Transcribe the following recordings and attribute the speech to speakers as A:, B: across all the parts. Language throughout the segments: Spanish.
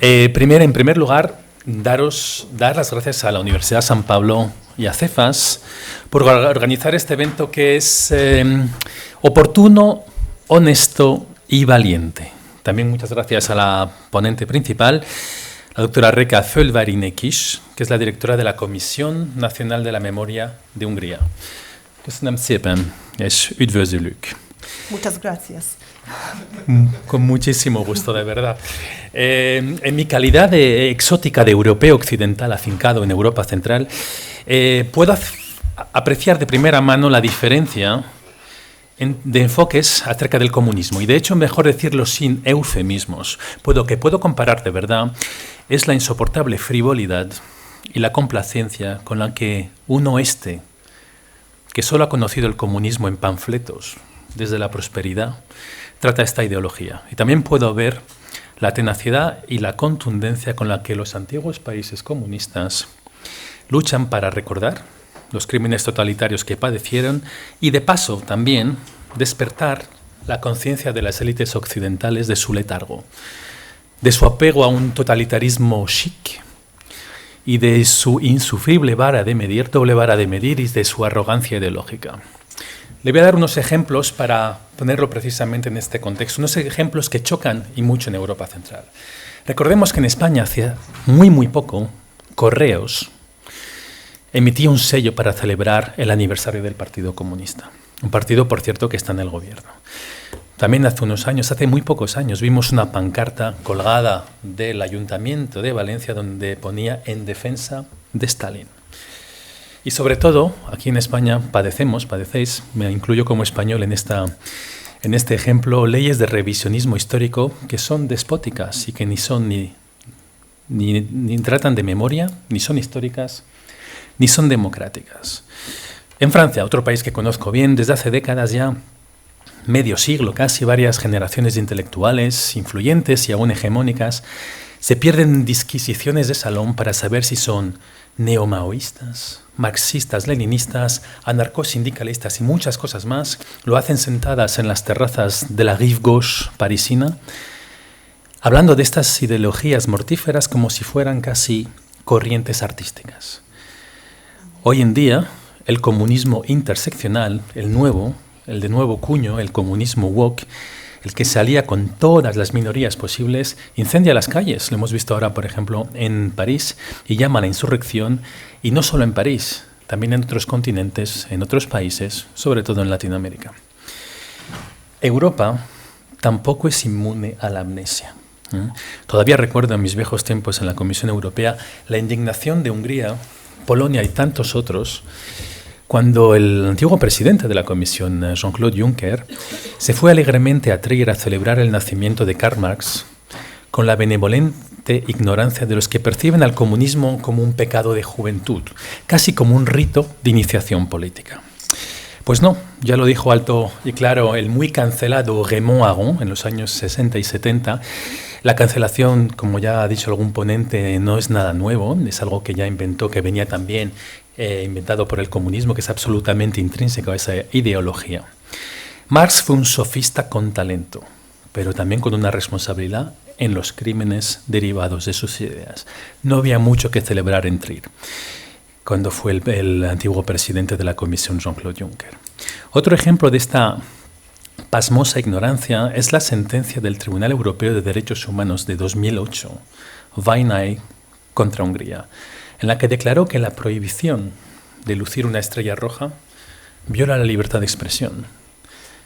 A: En primer lugar, dar las gracias a la Universidad San Pablo y a Cefas por organizar este evento que es oportuno, honesto y valiente. También muchas gracias a la ponente principal, la doctora Reka Fölvöri-Nekish, que es la directora de la Comisión Nacional de la Memoria de Hungría. Köszönöm szépen, és üdvözlük.
B: Muchas gracias.
A: Con muchísimo gusto, de verdad. En mi calidad de exótica de europeo occidental afincado en Europa Central, puedo apreciar de primera mano la diferencia de enfoques acerca del comunismo. Y de hecho, mejor decirlo sin eufemismos. Puedo comparar de verdad es la insoportable frivolidad y la complacencia con la que un oeste, que solo ha conocido el comunismo en panfletos desde la prosperidad, trata esta ideología. Y también puedo ver la tenacidad y la contundencia con la que los antiguos países comunistas luchan para recordar los crímenes totalitarios que padecieron y, de paso, también despertar la conciencia de las élites occidentales de su letargo, de su apego a un totalitarismo chic y de su insufrible doble vara de medir y de su arrogancia ideológica. Le voy a dar unos ejemplos para ponerlo precisamente en este contexto, unos ejemplos que chocan y mucho en Europa Central. Recordemos que en España, hacía muy poco, Correos emitía un sello para celebrar el aniversario del Partido Comunista. Un partido, por cierto, que está en el gobierno. También hace muy pocos años, vimos una pancarta colgada del Ayuntamiento de Valencia donde ponía "en defensa de Stalin". Y sobre todo, aquí en España padecéis, me incluyo como español en este ejemplo, leyes de revisionismo histórico que son despóticas y que ni tratan de memoria, ni son históricas, ni son democráticas. En Francia, otro país que conozco bien, desde hace décadas ya, medio siglo casi, varias generaciones de intelectuales, influyentes y aún hegemónicas, se pierden disquisiciones de salón para saber si son neomaoístas, marxistas, leninistas, anarcosindicalistas y muchas cosas más. Lo hacen sentadas en las terrazas de la Rive Gauche parisina, hablando de estas ideologías mortíferas como si fueran casi corrientes artísticas. Hoy en día, el comunismo interseccional, el de nuevo cuño, el comunismo woke, el que se alía con todas las minorías posibles, incendia las calles. Lo hemos visto ahora, por ejemplo, en París, y llama a la insurrección, y no solo en París, también en otros continentes, en otros países, sobre todo en Latinoamérica. Europa tampoco es inmune a la amnesia. Todavía recuerdo en mis viejos tiempos en la Comisión Europea la indignación de Hungría, Polonia y tantos otros, cuando el antiguo presidente de la Comisión, Jean-Claude Juncker, se fue alegremente a Trier a celebrar el nacimiento de Karl Marx con la benevolente ignorancia de los que perciben al comunismo como un pecado de juventud, casi como un rito de iniciación política. Pues no, ya lo dijo alto y claro el muy cancelado Raymond Aron en los años 60 y 70. La cancelación, como ya ha dicho algún ponente, no es nada nuevo, es algo que ya inventó, que venía también inventado por el comunismo, que es absolutamente intrínseco a esa ideología. Marx fue un sofista con talento, pero también con una responsabilidad en los crímenes derivados de sus ideas. No había mucho que celebrar en Trier, cuando fue el antiguo presidente de la Comisión, Jean-Claude Juncker. Otro ejemplo de esta pasmosa ignorancia es la sentencia del Tribunal Europeo de Derechos Humanos de 2008, Vajnai contra Hungría, en la que declaró que la prohibición de lucir una estrella roja viola la libertad de expresión.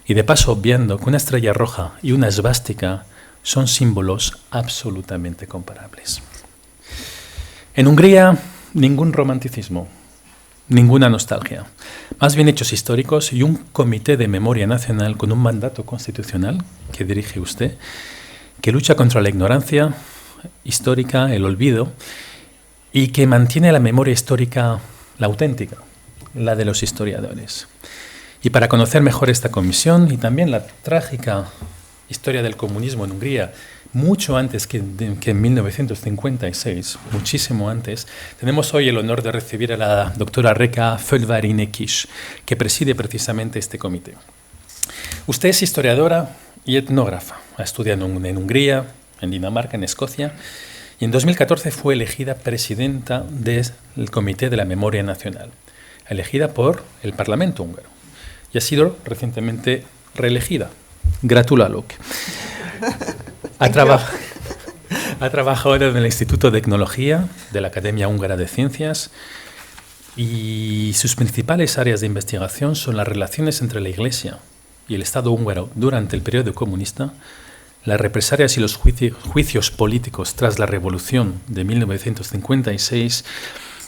A: Y de paso obviando que una estrella roja y una esvástica son símbolos absolutamente comparables. En Hungría, ningún romanticismo, ninguna nostalgia, más bien hechos históricos y un comité de memoria nacional con un mandato constitucional que dirige usted, que lucha contra la ignorancia histórica, el olvido, y que mantiene la memoria histórica, la auténtica, la de los historiadores. Y para conocer mejor esta comisión y también la trágica historia del comunismo en Hungría, mucho antes que en 1956, muchísimo antes, tenemos hoy el honor de recibir a la doctora Reka Fölvöri-Nekish, que preside precisamente este comité. Usted es historiadora y etnógrafa, ha estudiado en Hungría, en Dinamarca, en Escocia, Y en 2014 fue elegida presidenta del Comité de la Memoria Nacional, elegida por el Parlamento húngaro. Y ha sido recientemente reelegida. Gratulálok. Ha trabajado en el Instituto de Tecnología de la Academia Húngara de Ciencias y sus principales áreas de investigación son las relaciones entre la Iglesia y el Estado húngaro durante el periodo comunista, las represalias y los juicios políticos tras la Revolución de 1956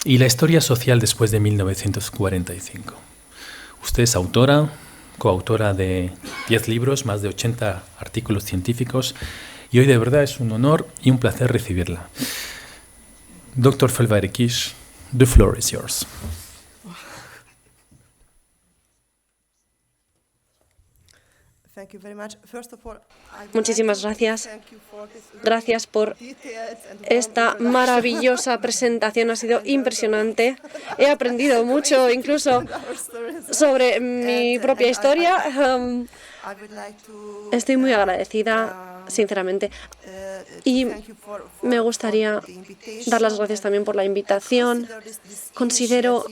A: y la historia social después de 1945. Usted es autora, coautora de 10 libros, más de 80 artículos científicos, y hoy de verdad es un honor y un placer recibirla. Dr. Felvári Kiss, the floor is yours.
C: Muchísimas gracias. Gracias por esta maravillosa presentación. Ha sido impresionante. He aprendido mucho, incluso sobre mi propia historia. Estoy muy agradecida, sinceramente. Y me gustaría dar las gracias también por la invitación. Considero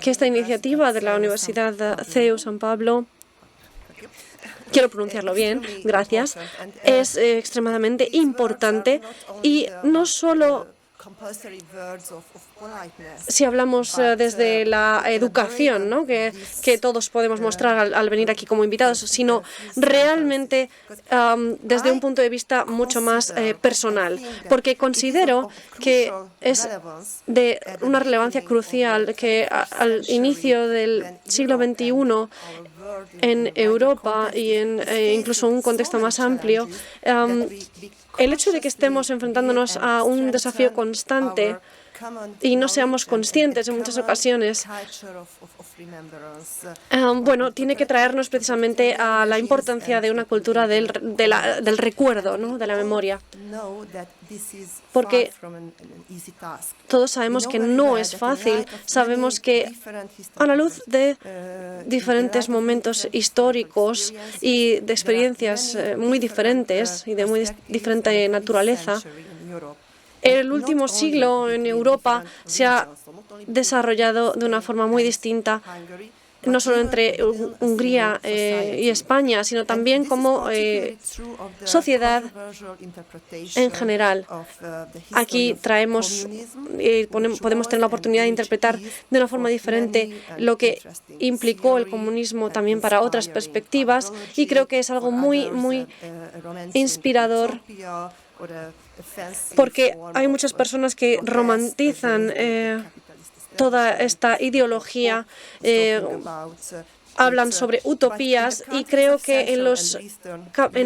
C: que esta iniciativa de la Universidad CEU San Pablo, quiero pronunciarlo bien, gracias, es extremadamente importante y no solo si hablamos desde la educación, ¿no? que todos podemos mostrar al venir aquí como invitados, sino realmente desde un punto de vista mucho más personal, porque considero que es de una relevancia crucial que al inicio del siglo XXI en Europa y en incluso un contexto más amplio, el hecho de que estemos enfrentándonos a un desafío constante y no seamos conscientes en muchas ocasiones, tiene que traernos precisamente a la importancia de una cultura del recuerdo, ¿no? De la memoria. Porque todos sabemos que no es fácil, sabemos que a la luz de diferentes momentos históricos y de experiencias muy diferentes y de muy diferente naturaleza, el último siglo en Europa se ha desarrollado de una forma muy distinta, no solo entre Hungría y España, sino también como sociedad en general. Aquí podemos tener la oportunidad de interpretar de una forma diferente lo que implicó el comunismo también para otras perspectivas, y creo que es algo muy, muy inspirador, porque hay muchas personas que romantizan toda esta ideología, hablan sobre utopías, y creo que en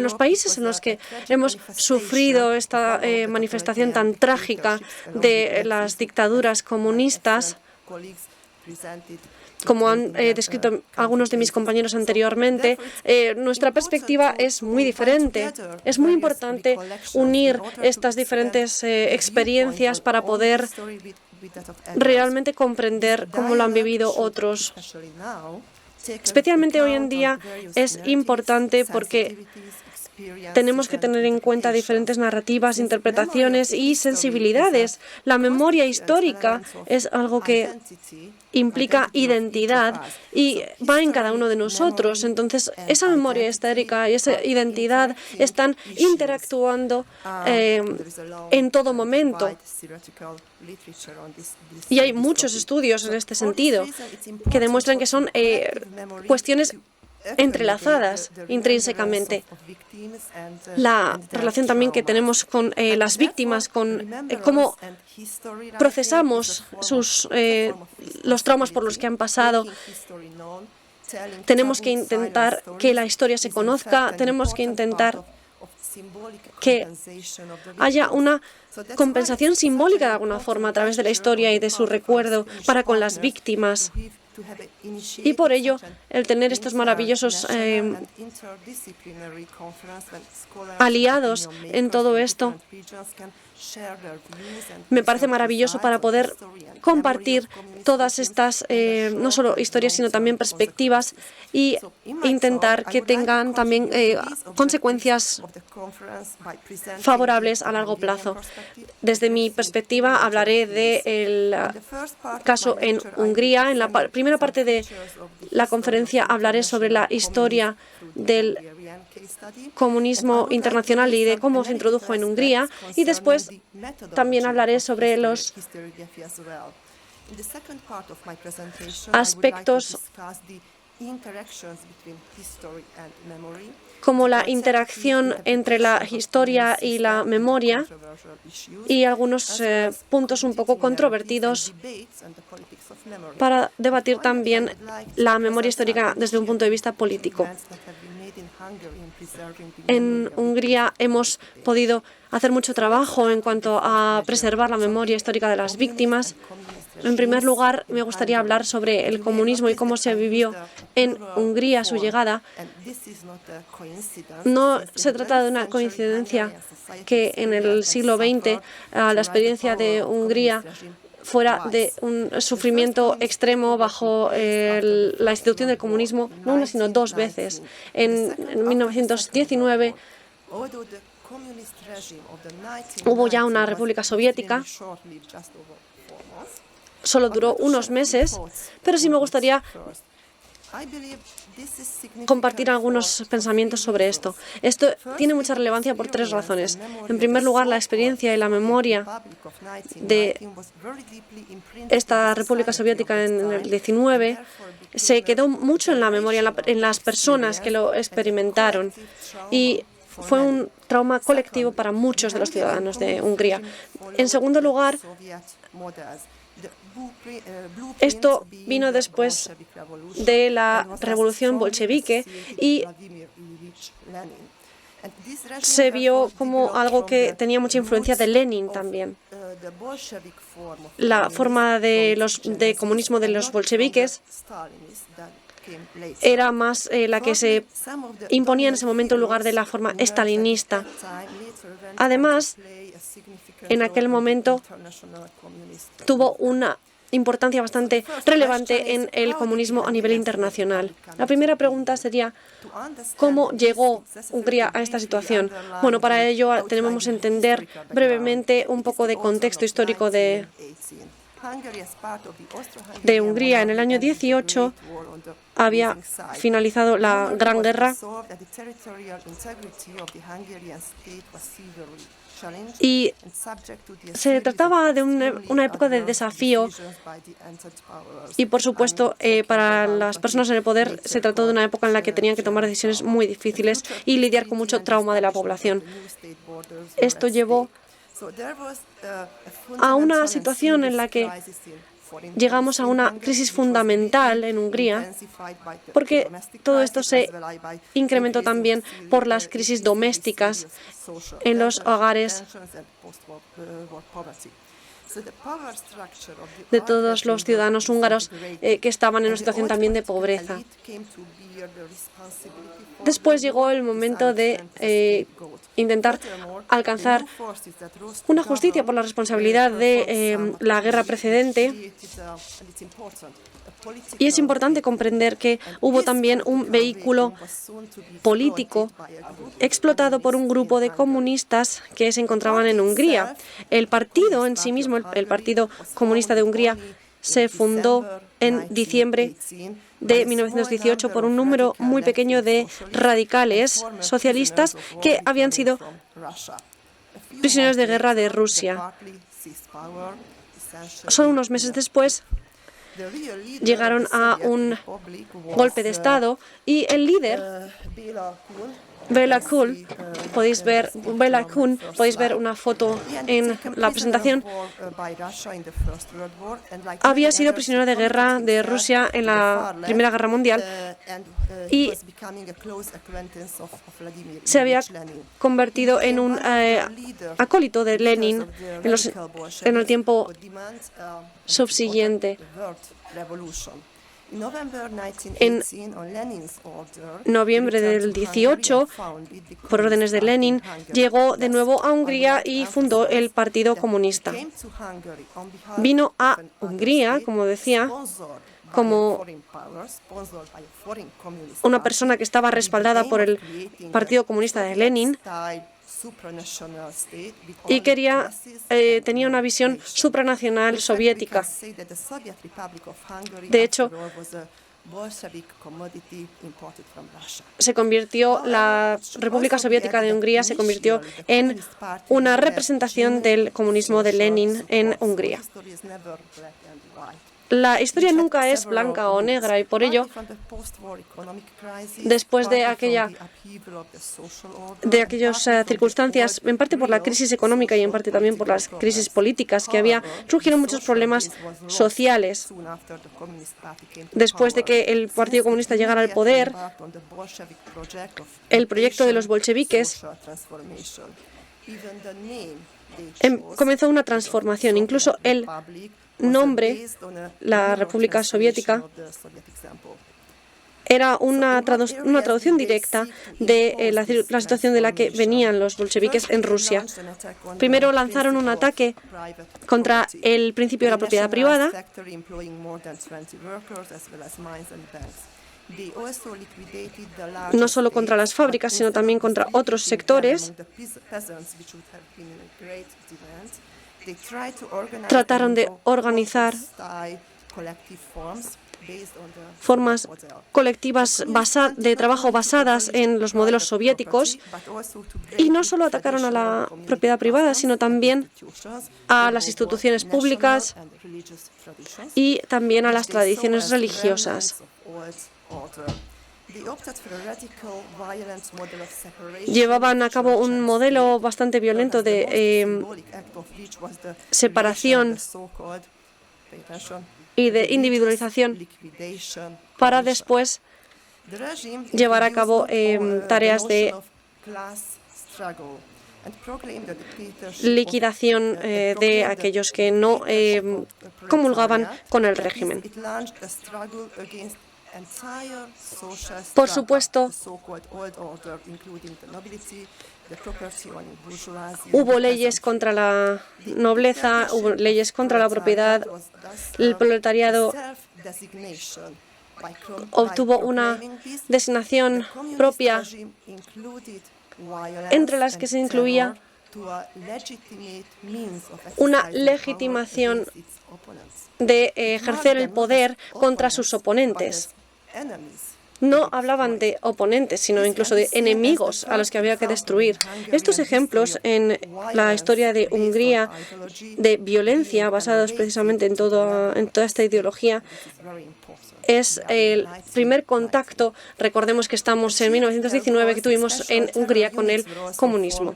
C: los países en los que hemos sufrido esta manifestación tan trágica de las dictaduras comunistas, como han descrito algunos de mis compañeros anteriormente, nuestra perspectiva es muy diferente. Es muy importante unir estas diferentes experiencias para poder realmente comprender cómo lo han vivido otros. Especialmente hoy en día es importante porque tenemos que tener en cuenta diferentes narrativas, interpretaciones y sensibilidades. La memoria histórica es algo que implica identidad y va en cada uno de nosotros. Entonces, esa memoria histórica y esa identidad están interactuando en todo momento. Y hay muchos estudios en este sentido que demuestran que son cuestiones entrelazadas intrínsecamente. La relación también que tenemos con las víctimas, con cómo procesamos los traumas por los que han pasado. Tenemos que intentar que la historia se conozca, tenemos que intentar que haya una compensación simbólica de alguna forma a través de la historia y de su recuerdo para con las víctimas. Y por ello, el tener estos maravillosos aliados en todo esto Me parece maravilloso para poder compartir todas estas, no solo historias, sino también perspectivas y intentar que tengan también consecuencias favorables a largo plazo. Desde mi perspectiva, hablaré del caso en Hungría. En la primera parte de la conferencia hablaré sobre la historia del comunismo internacional y de cómo se introdujo en Hungría, y después también hablaré sobre los aspectos como la interacción entre la historia y la memoria y algunos puntos un poco controvertidos para debatir también la memoria histórica desde un punto de vista político. En Hungría hemos podido hacer mucho trabajo en cuanto a preservar la memoria histórica de las víctimas. En primer lugar, me gustaría hablar sobre el comunismo y cómo se vivió en Hungría su llegada. No se trata de una coincidencia que en el siglo XX la experiencia de Hungría fuera de un sufrimiento extremo bajo la institución del comunismo, no una sino dos veces. En 1919 hubo ya una república soviética. Solo duró unos meses, pero sí me gustaría compartir algunos pensamientos sobre esto. Esto tiene mucha relevancia por tres razones. En primer lugar, la experiencia y la memoria de esta República Soviética en el 19 se quedó mucho en la memoria, en las personas que lo experimentaron, y fue un trauma colectivo para muchos de los ciudadanos de Hungría. En segundo lugar, esto vino después de la revolución bolchevique y se vio como algo que tenía mucha influencia de Lenin también. La forma de comunismo de los bolcheviques era más la que se imponía en ese momento en lugar de la forma estalinista. Además, en aquel momento tuvo una importancia bastante relevante en el comunismo a nivel internacional. La primera pregunta sería, ¿cómo llegó Hungría a esta situación? Bueno, para ello tenemos que entender brevemente un poco de contexto histórico de Hungría. En el año 18 había finalizado la Gran Guerra y se trataba de una época de desafío y, por supuesto, para las personas en el poder se trató de una época en la que tenían que tomar decisiones muy difíciles y lidiar con mucho trauma de la población. Esto llevó a una situación en la que llegamos a una crisis fundamental en Hungría, porque todo esto se incrementó también por las crisis domésticas en los hogares de todos los ciudadanos húngaros que estaban en una situación también de pobreza. Después llegó el momento de intentar alcanzar una justicia por la responsabilidad de la guerra precedente. Y es importante comprender que hubo también un vehículo político explotado por un grupo de comunistas que se encontraban en Hungría. El partido en sí mismo, el Partido Comunista de Hungría, se fundó en diciembre de 1918 por un número muy pequeño de radicales socialistas que habían sido prisioneros de guerra de Rusia. Solo unos meses después llegaron a un golpe de Estado y el líder, Béla Kun, podéis ver una foto en la presentación, había sido prisionero de guerra de Rusia en la Primera Guerra Mundial y se había convertido en un acólito de Lenin en el tiempo subsiguiente. En noviembre del 18, por órdenes de Lenin, llegó de nuevo a Hungría y fundó el Partido Comunista. Vino a Hungría, como decía, como una persona que estaba respaldada por el Partido Comunista de Lenin y tenía una visión supranacional soviética. De hecho, la República Soviética de Hungría se convirtió en una representación del comunismo de Lenin en Hungría. La historia nunca es blanca o negra y por ello, después de aquellas circunstancias, en parte por la crisis económica y en parte también por las crisis políticas que había, surgieron muchos problemas sociales. Después de que el Partido Comunista llegara al poder, el proyecto de los bolcheviques comenzó una transformación. Incluso el nombre, la República Soviética, era una traducción directa de la situación de la que venían los bolcheviques en Rusia. Primero lanzaron un ataque contra el principio de la propiedad privada, no solo contra las fábricas, sino también contra otros sectores. Trataron de organizar formas colectivas de trabajo basadas en los modelos soviéticos y no solo atacaron a la propiedad privada, sino también a las instituciones públicas y también a las tradiciones religiosas. Llevaban a cabo un modelo bastante violento de separación y de individualización para después llevar a cabo tareas de liquidación de aquellos que no comulgaban con el régimen. Por supuesto, hubo leyes contra la nobleza, hubo leyes contra la propiedad. El proletariado obtuvo una designación propia, entre las que se incluía una legitimación de ejercer el poder contra sus oponentes. No hablaban de oponentes, sino incluso de enemigos a los que había que destruir. Estos ejemplos en la historia de Hungría de violencia, basados precisamente en toda esta ideología, es el primer contacto. Recordemos que estamos en 1919, que tuvimos en Hungría con el comunismo.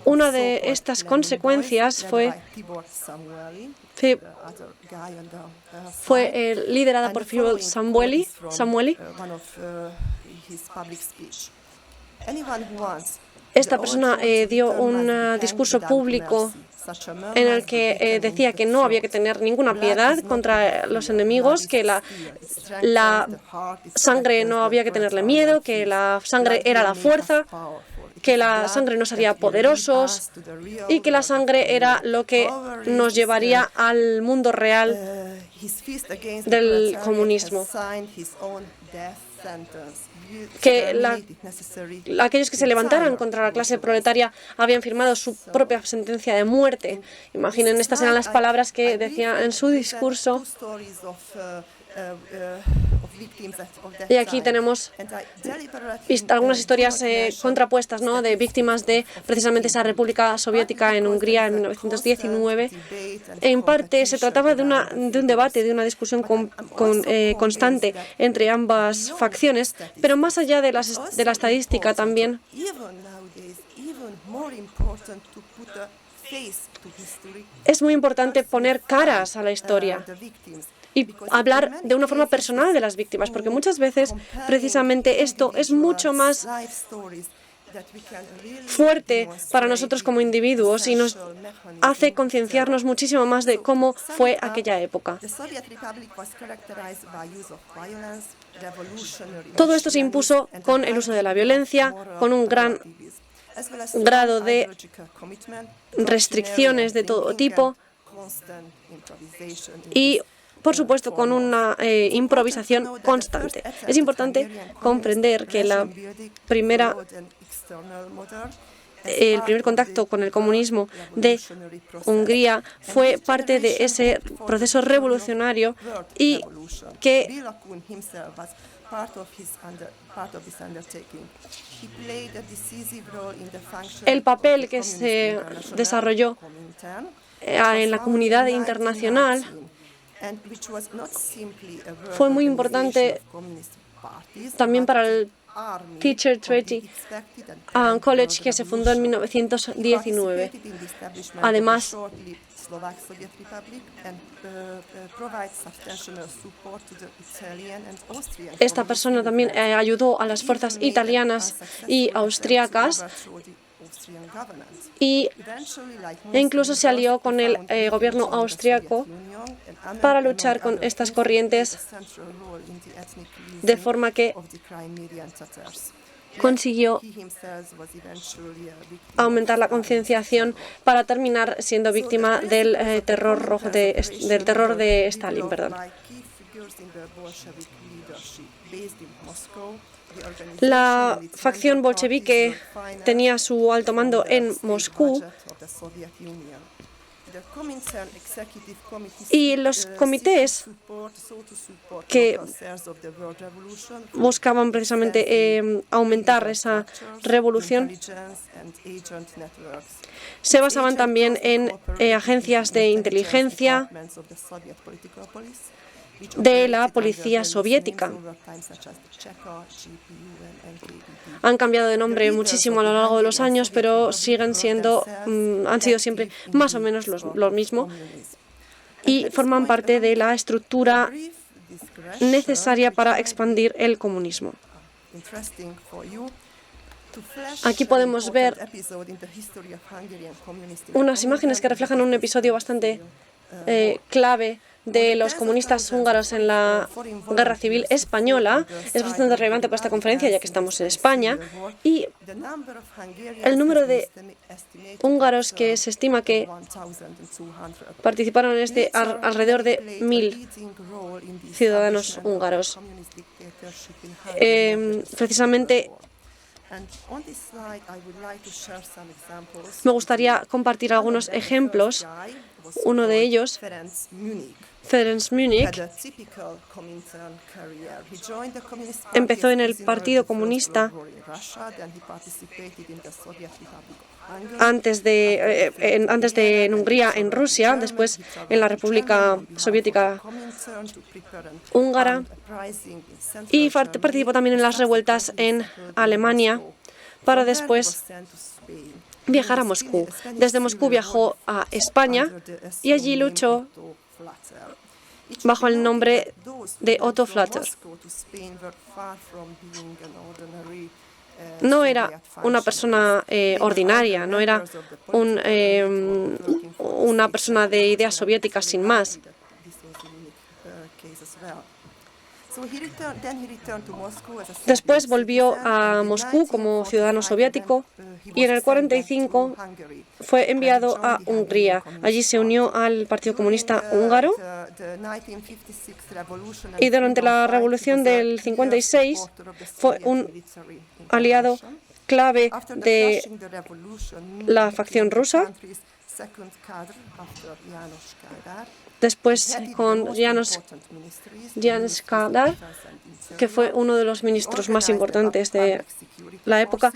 C: Una de estas consecuencias fue liderada por Tibor Samueli. Esta persona dio un discurso público en el que decía que no había que tener ninguna piedad contra los enemigos, que la sangre no había que tenerle miedo, que la sangre era la fuerza, que la sangre nos haría poderosos y que la sangre era lo que nos llevaría al mundo real del comunismo. Que aquellos que se levantaran contra la clase proletaria habían firmado su propia sentencia de muerte. Imaginen, estas eran las palabras que decía en su discurso. Y aquí tenemos algunas historias contrapuestas, ¿no?, de víctimas de precisamente esa República Soviética en Hungría en 1919. En parte se trataba de un debate, de una discusión constante entre ambas facciones, pero más allá de la estadística también es muy importante poner caras a la historia y hablar de una forma personal de las víctimas, porque muchas veces precisamente esto es mucho más fuerte para nosotros como individuos y nos hace concienciarnos muchísimo más de cómo fue aquella época. Todo esto se impuso con el uso de la violencia, con un gran grado de restricciones de todo tipo y, por supuesto, con una improvisación constante. Es importante comprender que el primer contacto con el comunismo de Hungría fue parte de ese proceso revolucionario y que el papel que se desarrolló en la comunidad internacional fue muy importante también para el Teacher Treaty College, que se fundó en 1919. Además, esta persona también ayudó a las fuerzas italianas y austriacas e incluso se alió con el gobierno austriaco para luchar con estas corrientes, de forma que consiguió aumentar la concienciación para terminar siendo víctima del terror rojo del terror de Stalin. La facción bolchevique tenía su alto mando en Moscú y los comités que buscaban precisamente aumentar esa revolución se basaban también en agencias de inteligencia de la policía soviética. Han cambiado de nombre muchísimo a lo largo de los años, pero siguen siendo, han sido siempre más o menos lo mismo y forman parte de la estructura necesaria para expandir el comunismo. Aquí podemos ver unas imágenes que reflejan un episodio bastante clave de los comunistas húngaros en la Guerra Civil Española. Es bastante relevante para esta conferencia, ya que estamos en España. Y el número de húngaros que se estima que participaron en este, alrededor de 1000 ciudadanos húngaros. Precisamente me gustaría compartir algunos ejemplos. Uno de ellos, Ferenc Münik, empezó en el Partido Comunista antes de en Hungría, en Rusia, después en la República Soviética Húngara y participó también en las revueltas en Alemania para después viajar a Moscú. Desde Moscú viajó a España y allí luchó bajo el nombre de Otto Flatter. No era una persona ordinaria, no era una persona de ideas soviéticas sin más. Después volvió a Moscú como ciudadano soviético y en el 45 fue enviado a Hungría. Allí se unió al Partido Comunista Húngaro y durante la Revolución del 56 fue un aliado clave de la facción rusa. Después con János Kadar, que fue uno de los ministros más importantes de la época,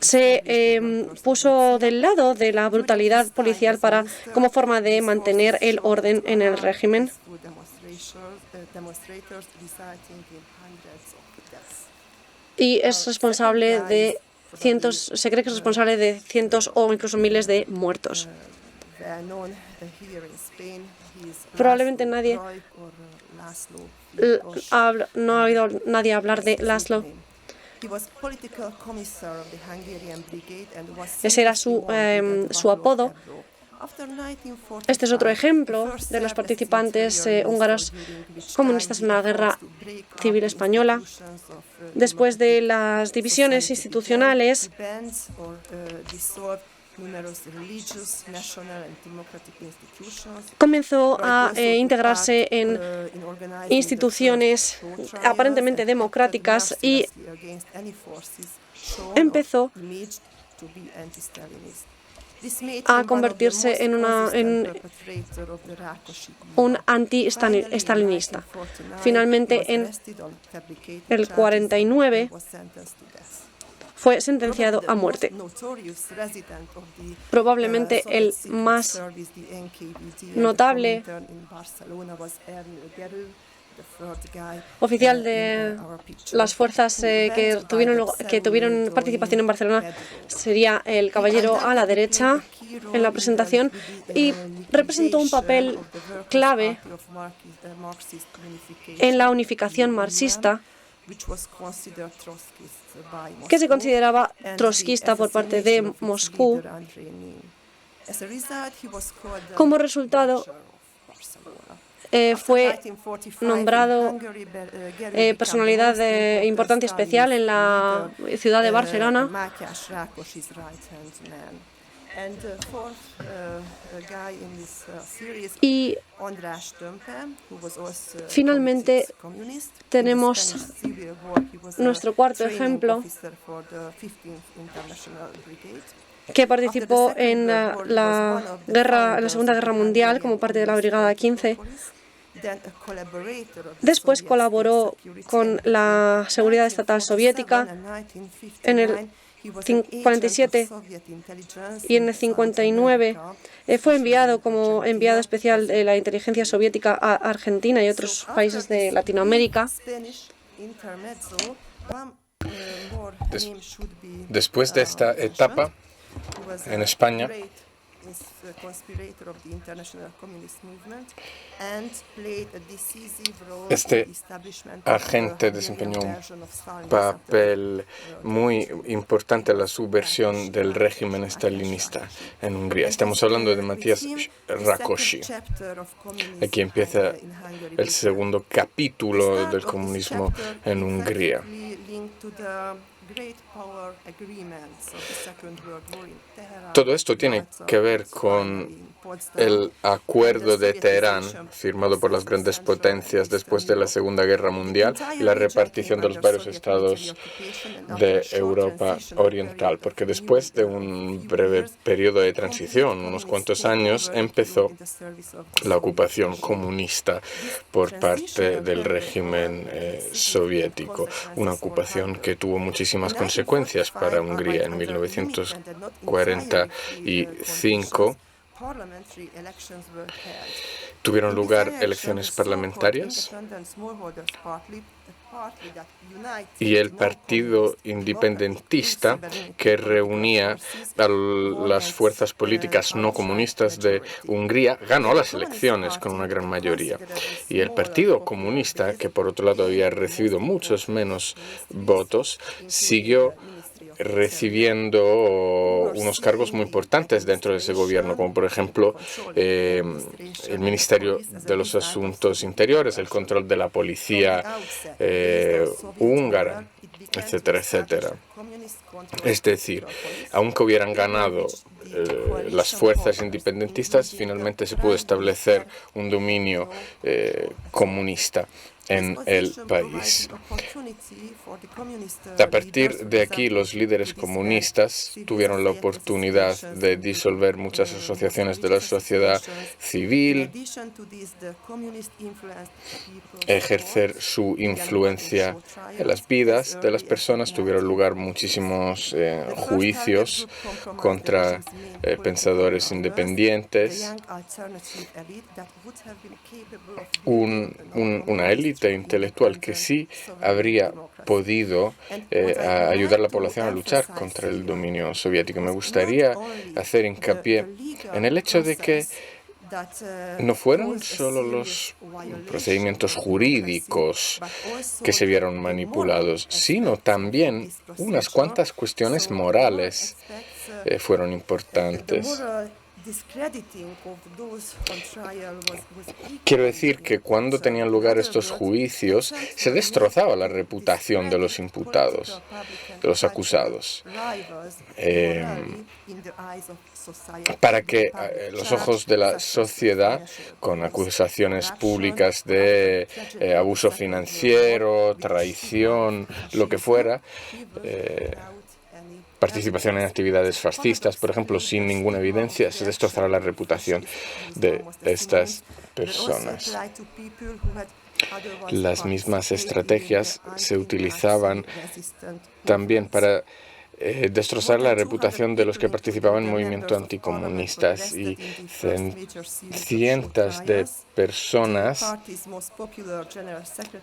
C: se puso del lado de la brutalidad policial como forma de mantener el orden en el régimen. Y es responsable de cientos, se cree que es responsable de cientos o incluso miles de muertos. Probablemente no ha oído nadie hablar de Laszlo Ese era su apodo. Este es otro ejemplo de los participantes húngaros comunistas en la Guerra Civil Española. Después de las divisiones institucionales, comenzó a integrarse en instituciones aparentemente democráticas y empezó a convertirse en un anti-stalinista. Finalmente, en el 49, fue sentenciado a muerte. Probablemente el más notable oficial de las fuerzas que tuvieron participación en Barcelona sería el caballero a la derecha en la presentación, y representó un papel clave en la unificación marxista, que se consideraba trotskista por parte de Moscú. Como resultado, fue nombrado personalidad de importancia especial en la ciudad de Barcelona. Y finalmente tenemos nuestro cuarto ejemplo, que participó en la Segunda Guerra Mundial como parte de la Brigada 15. Después colaboró con la seguridad estatal soviética en el 47 y en el 59. Fue enviado como enviado especial de la inteligencia soviética a Argentina y otros países de Latinoamérica.
D: Después de esta etapa en España, este agente desempeñó un papel muy importante en la subversión del régimen stalinista en Hungría. Estamos hablando de Matías Rákosi. Aquí empieza el segundo capítulo del comunismo en Hungría. Todo esto tiene que ver con el acuerdo de Teherán, firmado por las grandes potencias después de la Segunda Guerra Mundial, y la repartición de los varios estados de Europa Oriental, porque después de un breve periodo de transición, unos cuantos años, empezó la ocupación comunista por parte del régimen soviético, una ocupación que tuvo muchísimas consecuencias para Hungría. En 1945 tuvieron lugar elecciones parlamentarias y el partido independentista, que reunía a las fuerzas políticas no comunistas de Hungría, ganó las elecciones con una gran mayoría. Y el Partido Comunista, que por otro lado había recibido muchos menos votos, siguió recibiendo unos cargos muy importantes dentro de ese gobierno, como por ejemplo el Ministerio de los Asuntos Interiores, el control de la policía húngara, etcétera, etcétera. Es decir, aunque hubieran ganado las fuerzas independentistas, finalmente se pudo establecer un dominio comunista en el país. A partir de aquí, los líderes comunistas tuvieron la oportunidad de disolver muchas asociaciones de la sociedad civil, ejercer su influencia en las vidas de las personas. Tuvieron lugar muchísimos juicios contra pensadores independientes. Una élite intelectual que sí habría podido ayudar a la población a luchar contra el dominio soviético. Me gustaría hacer hincapié en el hecho de que no fueron solo los procedimientos jurídicos que se vieron manipulados, sino también unas cuantas cuestiones morales fueron importantes. Quiero decir que cuando tenían lugar estos juicios, se destrozaba la reputación de los imputados, de los acusados, para que los ojos de la sociedad, con acusaciones públicas de abuso financiero, traición, lo que fuera, participación en actividades fascistas, por ejemplo, sin ninguna evidencia, se destrozará la reputación de estas personas. Las mismas estrategias se utilizaban también para destrozar la reputación de los que participaban en movimientos anticomunistas, y cientos de personas,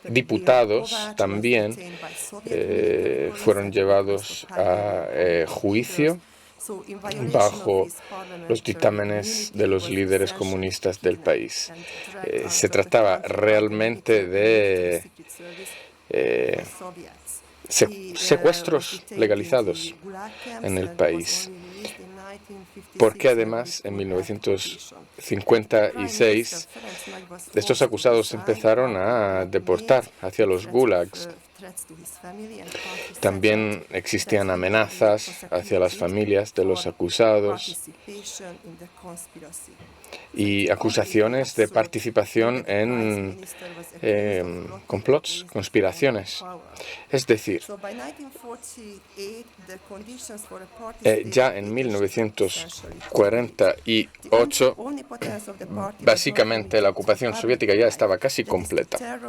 D: diputados también, fueron llevados a juicio bajo los dictámenes de los líderes comunistas del país. Se trataba realmente de secuestros legalizados en el país, porque además en 1956 estos acusados empezaron a deportar hacia los gulags. También existían amenazas hacia las familias de los acusados y acusaciones de participación en complots, conspiraciones. Es decir, ya en 1948, básicamente la ocupación soviética ya estaba casi completa.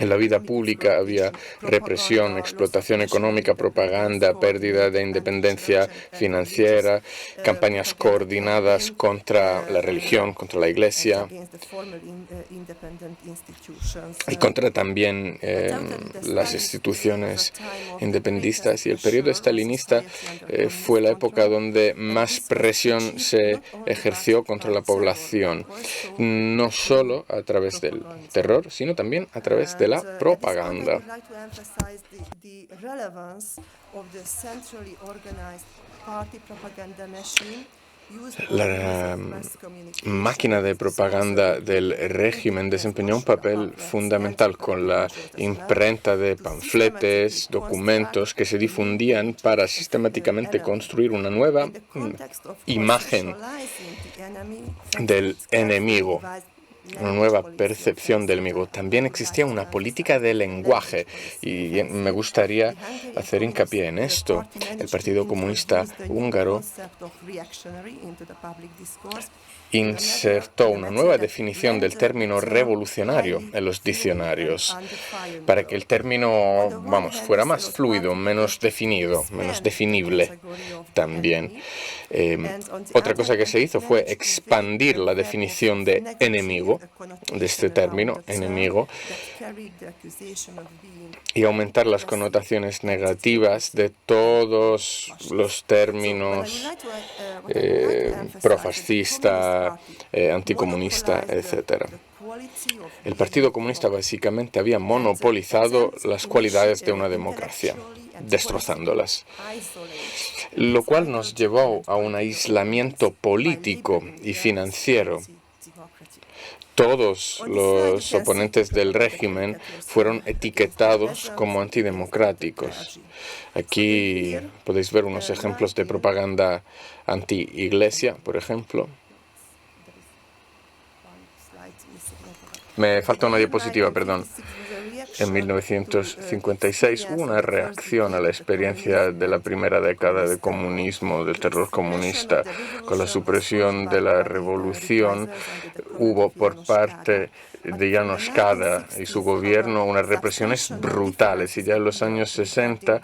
D: En la vida pública había represión, explotación económica, propaganda, pérdida de independencia financiera, campañas coordinadas contra la religión, contra la Iglesia y contra también las instituciones independistas. Y el periodo estalinista fue la época donde más presión se ejerció contra la población, no solo a través del terror, sino también a través de la propaganda. La máquina de propaganda del régimen desempeñó un papel fundamental con la imprenta de panfletes, documentos que se difundían para sistemáticamente construir una nueva imagen del enemigo, una nueva percepción del enemigo. También existía una política de lenguaje y me gustaría hacer hincapié en esto. El Partido Comunista Húngaro insertó una nueva definición del término revolucionario en los diccionarios para que el término, fuera más fluido, menos definido, menos definible también. Otra cosa que se hizo fue expandir la definición de enemigo, de este término, enemigo, y aumentar las connotaciones negativas de todos los términos profascista, anticomunista, etc. El Partido Comunista básicamente había monopolizado las cualidades de una democracia, destrozándolas, lo cual nos llevó a un aislamiento político y financiero. Todos los oponentes del régimen fueron etiquetados como antidemocráticos. Aquí podéis ver unos ejemplos de propaganda anti-iglesia, por ejemplo. Me falta una diapositiva, perdón. En 1956 hubo una reacción a la experiencia de la primera década de comunismo, del terror comunista. Con la supresión de la revolución hubo por parte de János Kádár y su gobierno unas represiones brutales, y ya en los años 60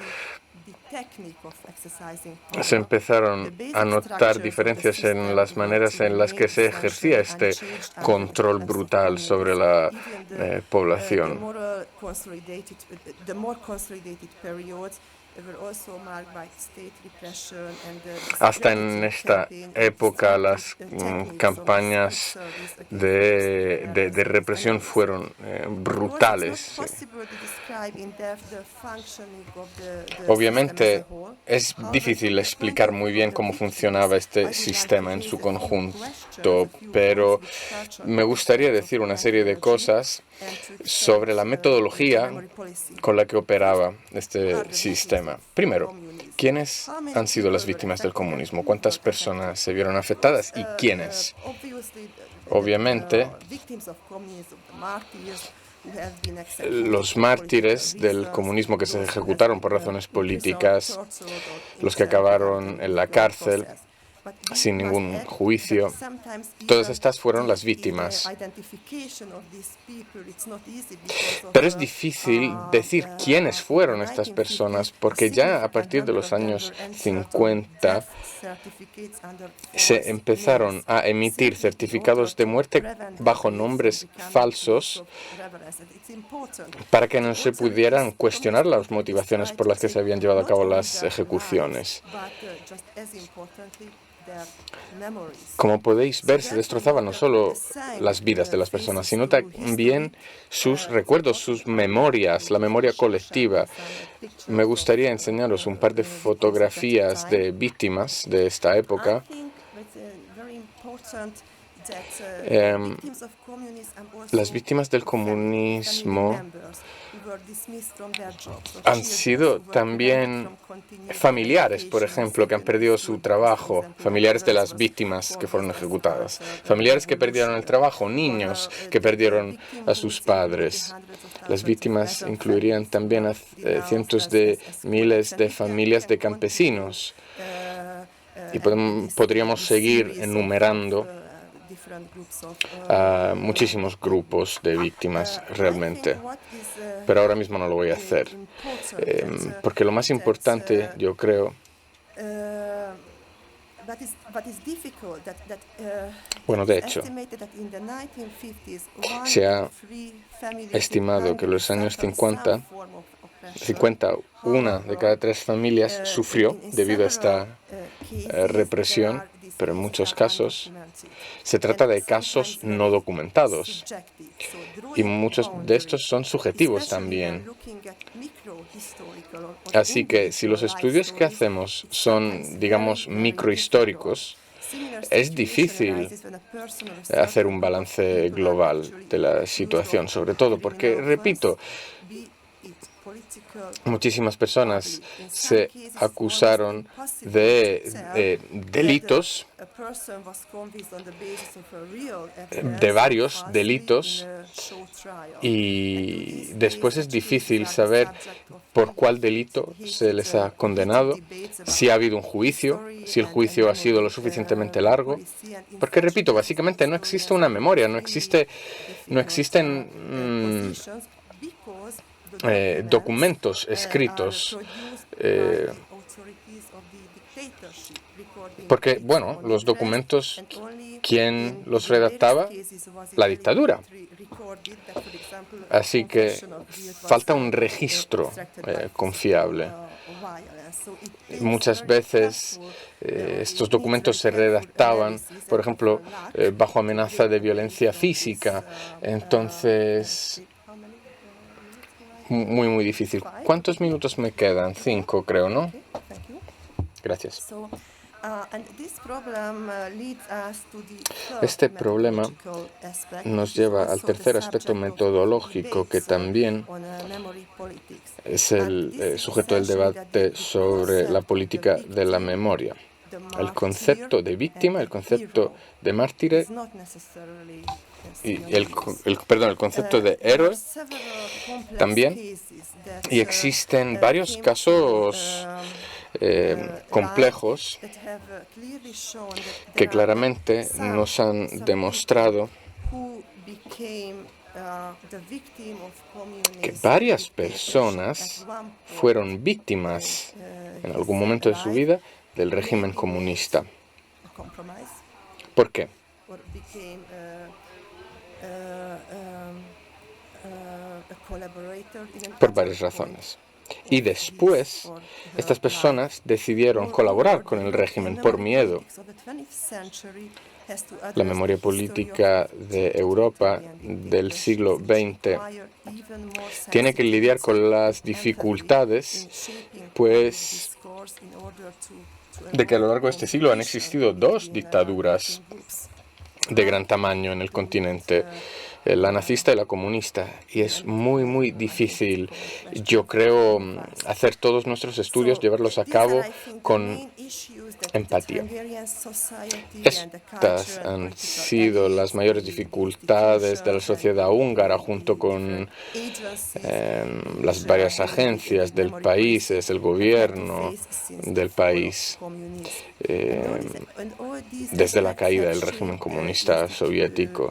D: se empezaron a notar diferencias en las maneras en las que se ejercía este control brutal sobre la población. Hasta en esta época las campañas de represión fueron brutales. Obviamente es difícil explicar muy bien cómo funcionaba este sistema en su conjunto, pero me gustaría decir una serie de cosas sobre la metodología con la que operaba este sistema. Primero, ¿quiénes han sido las víctimas del comunismo? ¿Cuántas personas se vieron afectadas y quiénes? Obviamente, los mártires del comunismo que se ejecutaron por razones políticas, los que acabaron en la cárcel sin ningún juicio, todas estas fueron las víctimas. Pero es difícil decir quiénes fueron estas personas, porque ya a partir de los años 50 se empezaron a emitir certificados de muerte bajo nombres falsos para que no se pudieran cuestionar las motivaciones por las que se habían llevado a cabo las ejecuciones. Como podéis ver, se destrozaban no solo las vidas de las personas, sino también sus recuerdos, sus memorias, la memoria colectiva. Me gustaría enseñaros un par de fotografías de víctimas de esta época. Las víctimas del comunismo han sido también familiares, por ejemplo, que han perdido su trabajo, familiares de las víctimas que fueron ejecutadas, familiares que perdieron el trabajo, niños que perdieron a sus padres. Las víctimas incluirían también a cientos de miles de familias de campesinos. Y podríamos seguir enumerando a muchísimos grupos de víctimas realmente, pero ahora mismo no lo voy a hacer, porque lo más importante, yo creo, bueno, de hecho, se ha estimado que en los años 50, una de cada 3 familias sufrió debido a esta represión, pero en muchos casos se trata de casos no documentados y muchos de estos son subjetivos también. Así que si los estudios que hacemos son, digamos, microhistóricos, es difícil hacer un balance global de la situación, sobre todo porque, repito, muchísimas personas se acusaron de delitos, de varios delitos, y después es difícil saber por cuál delito se les ha condenado, si ha habido un juicio, si el juicio ha sido lo suficientemente largo, porque, repito, básicamente no existe una memoria, no existen documentos escritos, porque, bueno, los documentos, ¿quién los redactaba? La dictadura. Así que falta un registro confiable. Muchas veces estos documentos se redactaban, por ejemplo, bajo amenaza de violencia física. Entonces, muy difícil. ¿Cuántos minutos me quedan? 5, creo, ¿no? Gracias. Este problema nos lleva al tercer aspecto metodológico, que también es el sujeto del debate sobre la política de la memoria. El concepto de víctima, el concepto de mártir y el concepto de héroe también. Y existen varios casos complejos que claramente nos han demostrado que varias personas fueron víctimas en algún momento de su vida del régimen comunista. ¿Por qué? Por varias razones. Y después, estas personas decidieron colaborar con el régimen por miedo. La memoria política de Europa del siglo XX tiene que lidiar con las dificultades, pues, de que a lo largo de este siglo han existido dos dictaduras de gran tamaño en el continente, la nazista y la comunista, y es muy, muy difícil, yo creo, hacer todos nuestros estudios, llevarlos a cabo con empatía. Estas han sido las mayores dificultades de la sociedad húngara, junto con las varias agencias del país, el gobierno del país, desde la caída del régimen comunista soviético.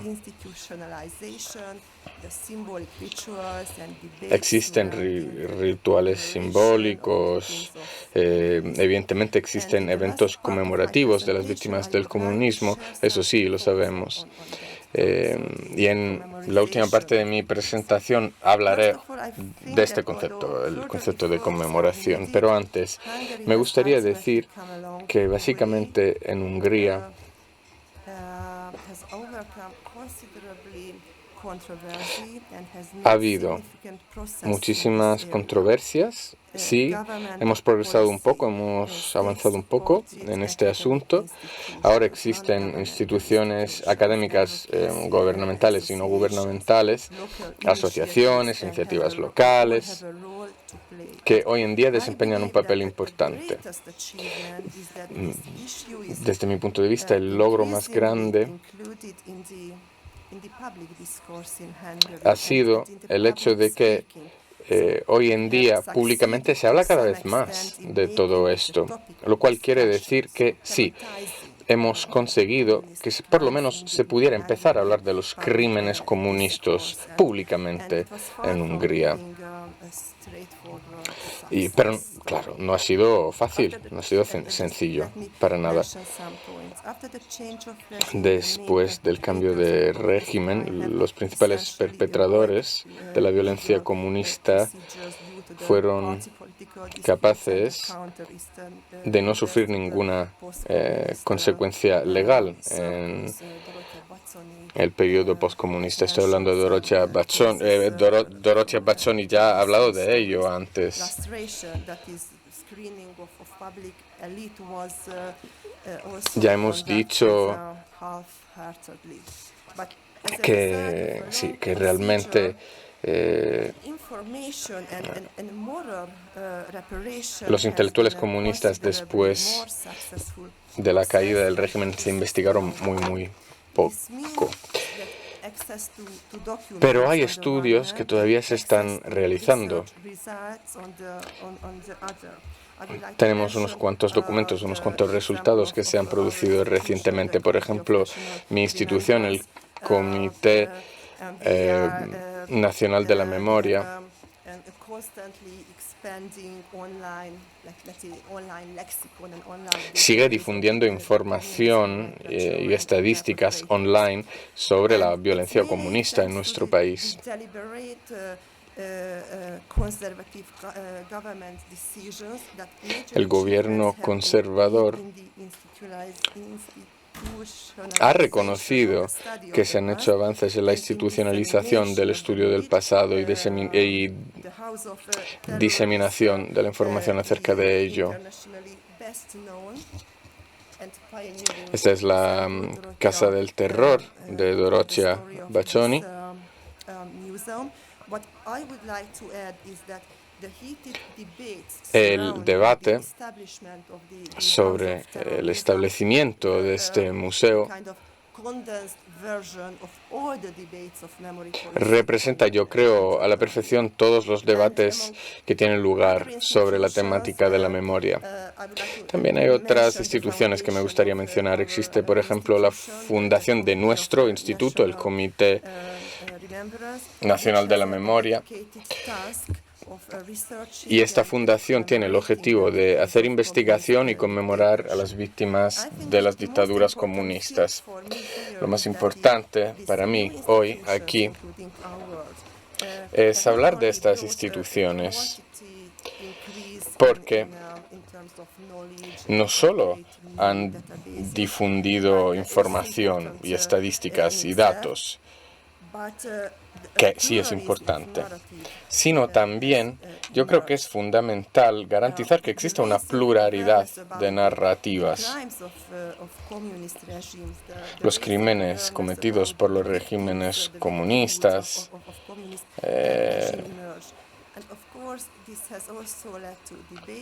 D: Existen rituales simbólicos, evidentemente existen eventos conmemorativos de las víctimas del comunismo, eso sí, lo sabemos. Y en la última parte de mi presentación hablaré de este concepto, el concepto de conmemoración. Pero antes, me gustaría decir que básicamente en Hungría ha habido muchísimas controversias. Sí, hemos progresado un poco, hemos avanzado un poco en este asunto. Ahora existen instituciones académicas gubernamentales y no gubernamentales, asociaciones, iniciativas locales, que hoy en día desempeñan un papel importante. Desde mi punto de vista, el logro más grande ha sido el hecho de que hoy en día públicamente se habla cada vez más de todo esto, lo cual quiere decir que sí, hemos conseguido que por lo menos se pudiera empezar a hablar de los crímenes comunistas públicamente en Hungría. Pero claro, no ha sido fácil, no ha sido sencillo, para nada. Después del cambio de régimen, los principales perpetradores de la violencia comunista fueron capaces de no sufrir ninguna consecuencia legal en el periodo postcomunista. Estoy hablando de Dorothea Bazzoni ya ha hablado de ello antes. Ya hemos dicho que sí, que realmente los intelectuales comunistas después de la caída del régimen se investigaron muy poco. Pero hay estudios que todavía se están realizando. Tenemos unos cuantos documentos, unos cuantos resultados que se han producido recientemente. Por ejemplo, mi institución, el Comité Nacional de la Memoria, sigue difundiendo información y estadísticas online sobre la violencia comunista en nuestro país. El gobierno conservador ha reconocido que se han hecho avances en la institucionalización del estudio del pasado y diseminación de la información acerca de ello. Esta es la Casa del Terror de Dorothea Bazzoni. El debate sobre el establecimiento de este museo representa, yo creo, a la perfección todos los debates que tienen lugar sobre la temática de la memoria. También hay otras instituciones que me gustaría mencionar. Existe, por ejemplo, la fundación de nuestro instituto, el Comité Nacional de la Memoria. Y esta fundación tiene el objetivo de hacer investigación y conmemorar a las víctimas de las dictaduras comunistas. Lo más importante para mí hoy aquí es hablar de estas instituciones porque no solo han difundido información y estadísticas y datos, que sí es importante, sino también yo creo que es fundamental garantizar que exista una pluralidad de narrativas. Los crímenes cometidos por los regímenes comunistas,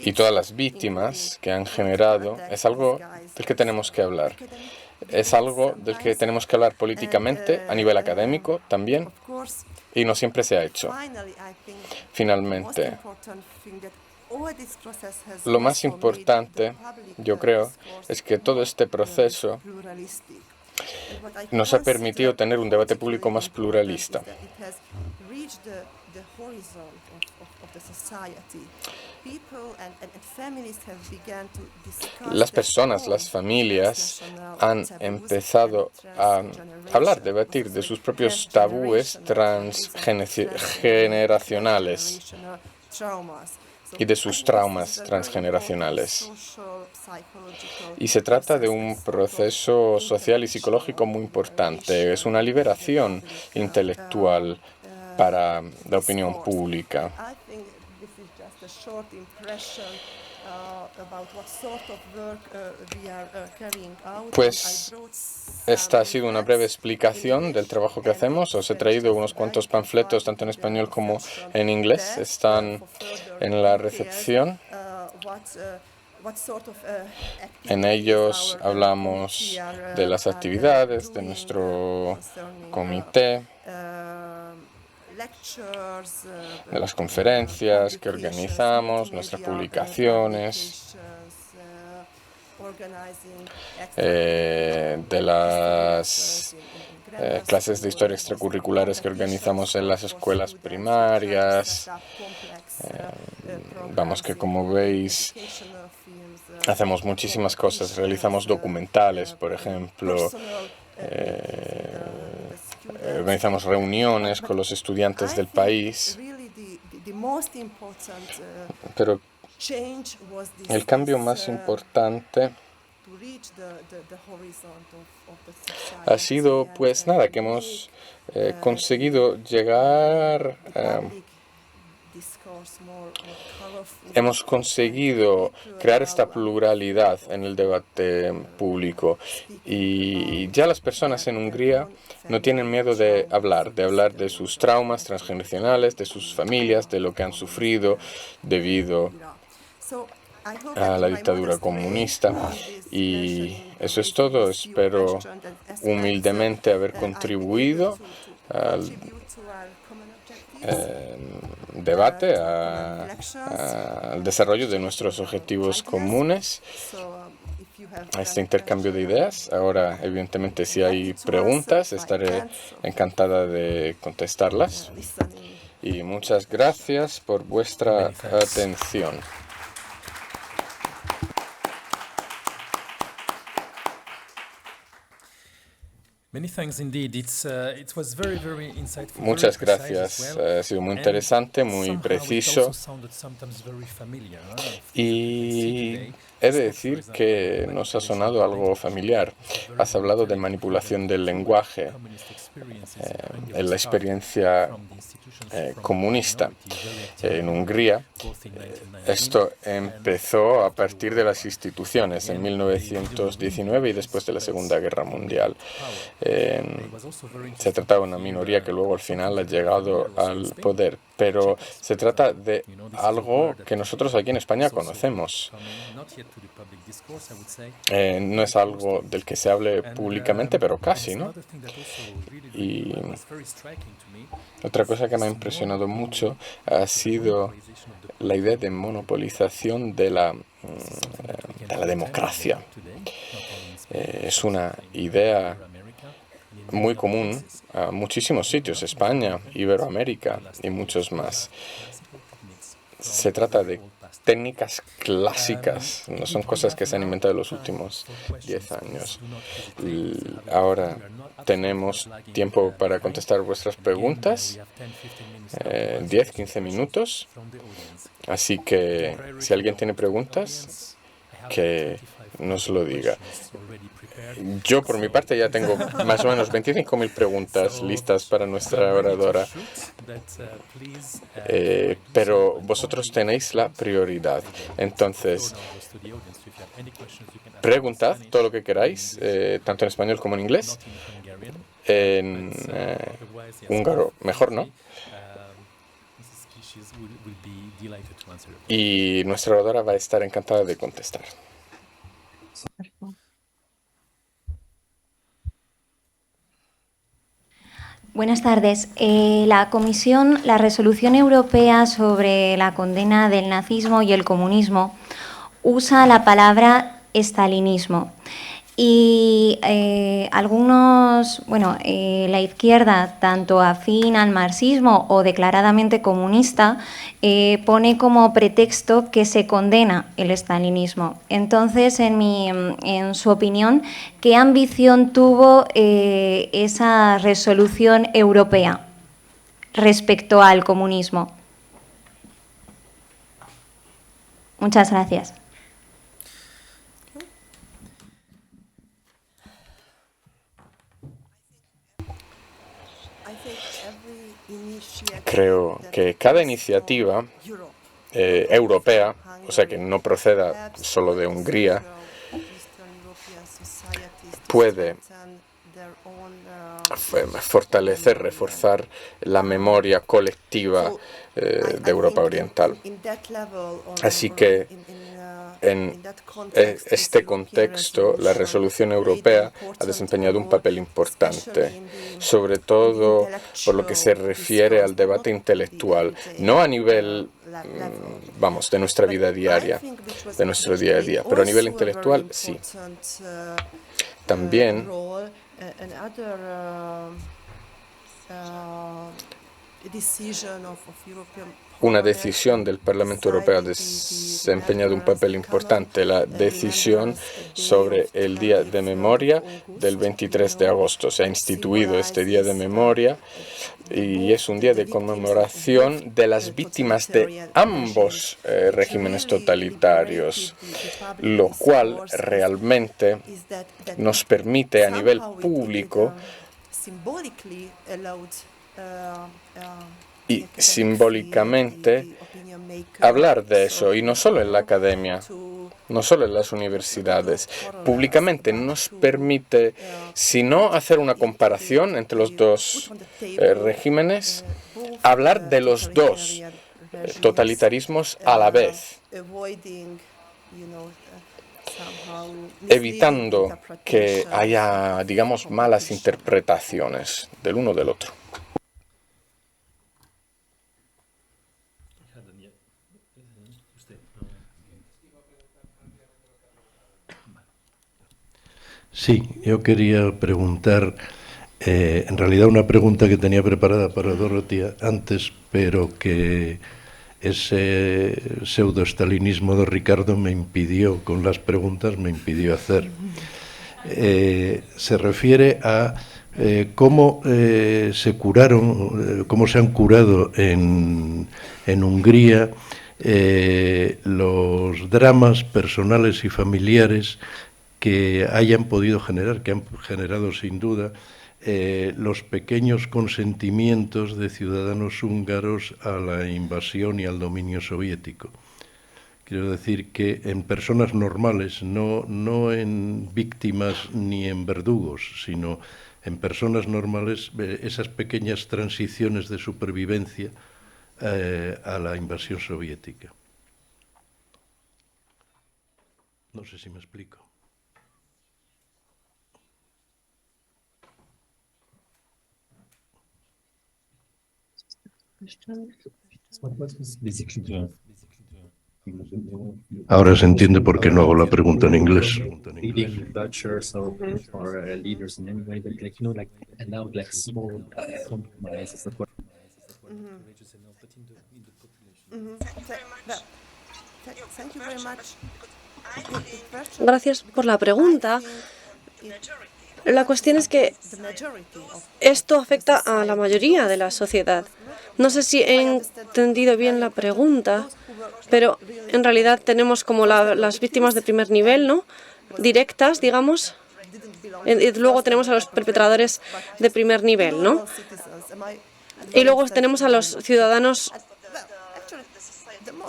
D: y todas las víctimas que han generado, es algo del que tenemos que hablar. Es algo del que tenemos que hablar políticamente, a nivel académico también, y no siempre se ha hecho. Finalmente, lo más importante, yo creo, es que todo este proceso nos ha permitido tener un debate público más pluralista. Las personas, las familias han empezado a hablar, debatir de sus propios tabúes transgeneracionales y de sus traumas transgeneracionales. Y se trata de un proceso social y psicológico muy importante. Es una liberación intelectual para la opinión pública. Pues esta ha sido una breve explicación del trabajo que hacemos. Os he traído unos cuantos panfletos, tanto en español como en inglés. Están en la recepción. En ellos hablamos de las actividades de nuestro comité, de las conferencias que organizamos, nuestras publicaciones, de las clases de historia extracurriculares que organizamos en las escuelas primarias. Vamos que, como veis, hacemos muchísimas cosas. Realizamos documentales, por ejemplo. Organizamos reuniones con los estudiantes del país. Pero el cambio más importante ha sido, pues nada, que hemos conseguido llegar, hemos conseguido crear esta pluralidad en el debate público, y ya las personas en Hungría no tienen miedo de hablar de sus traumas transgeneracionales, de sus familias, de lo que han sufrido debido a la dictadura comunista. Y eso es todo. Espero humildemente haber contribuido al debate, al desarrollo de nuestros objetivos comunes, a este intercambio de ideas. Ahora, evidentemente, si hay preguntas, estaré encantada de contestarlas. Y muchas gracias por vuestra atención. Muchas gracias. Ha sido muy interesante, muy preciso. Y he de decir que nos ha sonado algo familiar. Has hablado de manipulación del lenguaje en la experiencia comunista en Hungría. Esto empezó a partir de las instituciones en 1919 y después de la Segunda Guerra Mundial. Se trata de una minoría que luego al final ha llegado al poder, pero se trata de algo que nosotros aquí en España conocemos. No es algo del que se hable públicamente, pero casi, ¿no? Y otra cosa que me ha impresionado mucho ha sido la idea de monopolización de la democracia. Es una idea muy común a muchísimos sitios, España, Iberoamérica y muchos más. Se trata de técnicas clásicas, no son cosas que se han inventado en los últimos 10 años. Y ahora tenemos tiempo para contestar vuestras preguntas, 10, 15 minutos. Así que si alguien tiene preguntas, que nos lo diga. Yo, por mi parte, ya tengo más o menos 25.000 preguntas listas para nuestra oradora, pero vosotros tenéis la prioridad. Entonces, preguntad todo lo que queráis, tanto en español como en inglés. En húngaro, mejor, ¿no? Y nuestra oradora va a estar encantada de contestar.
E: Buenas tardes. La resolución europea sobre la condena del nazismo y el comunismo usa la palabra estalinismo. Y la izquierda, tanto afín al marxismo o declaradamente comunista, pone como pretexto que se condena el estalinismo. Entonces, en su opinión, ¿qué ambición tuvo esa resolución europea respecto al comunismo? Muchas gracias.
D: Creo que cada iniciativa europea, o sea que no proceda solo de Hungría, puede fortalecer, reforzar la memoria colectiva de Europa Oriental. Así que en este contexto, la resolución europea ha desempeñado un papel importante, sobre todo por lo que se refiere al debate intelectual, no a nivel, de nuestra vida diaria, de nuestro día a día, pero a nivel intelectual sí. También una decisión del Parlamento Europeo ha desempeñado un papel importante, la decisión sobre el Día de Memoria del 23 de agosto. Se ha instituido este Día de Memoria y es un día de conmemoración de las víctimas de ambos regímenes totalitarios, lo cual realmente nos permite a nivel público y simbólicamente hablar de eso, y no solo en la academia, no solo en las universidades. Públicamente nos permite, si no hacer una comparación entre los dos regímenes, hablar de los dos totalitarismos a la vez, evitando que haya, digamos, malas interpretaciones del uno del otro.
F: Sí, yo quería preguntar, en realidad una pregunta que tenía preparada para Dorothea antes, pero que ese pseudo-estalinismo de Ricardo me impidió, con las preguntas, me impidió hacer. Se refiere a cómo se curaron, cómo se han curado en Hungría los dramas personales y familiares que hayan podido generar, que han generado sin duda los pequeños consentimientos de ciudadanos húngaros a la invasión y al dominio soviético. Quiero decir que en personas normales, no en víctimas ni en verdugos, sino en personas normales, esas pequeñas transiciones de supervivencia a la invasión soviética. No sé si me explico. Ahora se entiende por qué no hago la pregunta en inglés.
C: Gracias por la pregunta. La cuestión es que esto afecta a la mayoría de la sociedad. No sé si he entendido bien la pregunta, pero en realidad tenemos como las víctimas de primer nivel, ¿no? Directas, digamos. Y luego tenemos a los perpetradores de primer nivel, ¿no? Y luego tenemos a los ciudadanos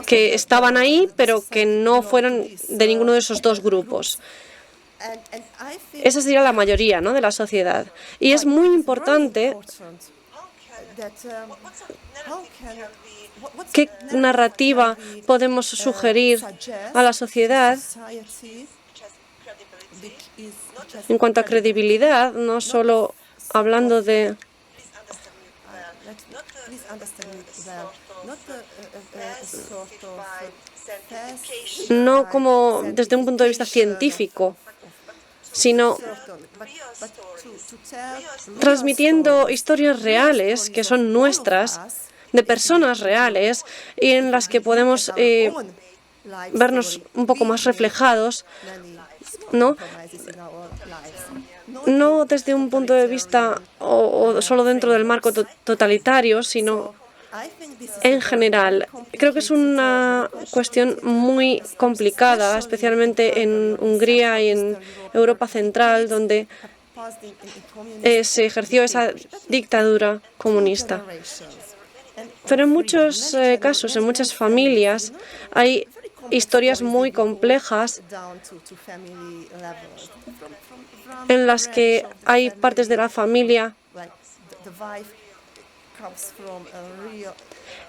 C: que estaban ahí, pero que no fueron de ninguno de esos dos grupos. Esa sería la mayoría, ¿no?, de la sociedad. Y es muy importante qué narrativa podemos sugerir a la sociedad en cuanto a credibilidad, no solo hablando de no como desde un punto de vista científico, sino transmitiendo historias reales que son nuestras, de personas reales, y en las que podemos vernos un poco más reflejados, ¿no? No desde un punto de vista o solo dentro del marco totalitario, sino en general. Creo que es una cuestión muy complicada, especialmente en Hungría y en Europa Central, donde se ejerció esa dictadura comunista. Pero en muchos casos, en muchas familias, hay historias muy complejas en las que hay partes de la familia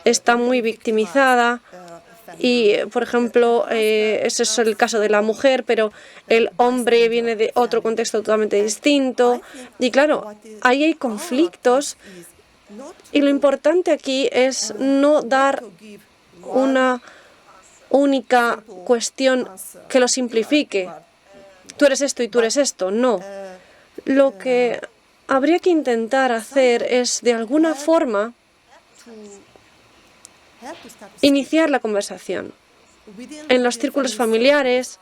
C: está muy victimizada y, por ejemplo, ese es el caso de la mujer, pero el hombre viene de otro contexto totalmente distinto. Y claro, ahí hay conflictos y lo importante aquí es no dar una única cuestión que lo simplifique. Tú eres esto y tú eres esto. No. Lo que habría que intentar hacer es, de alguna forma, iniciar la conversación en los círculos familiares,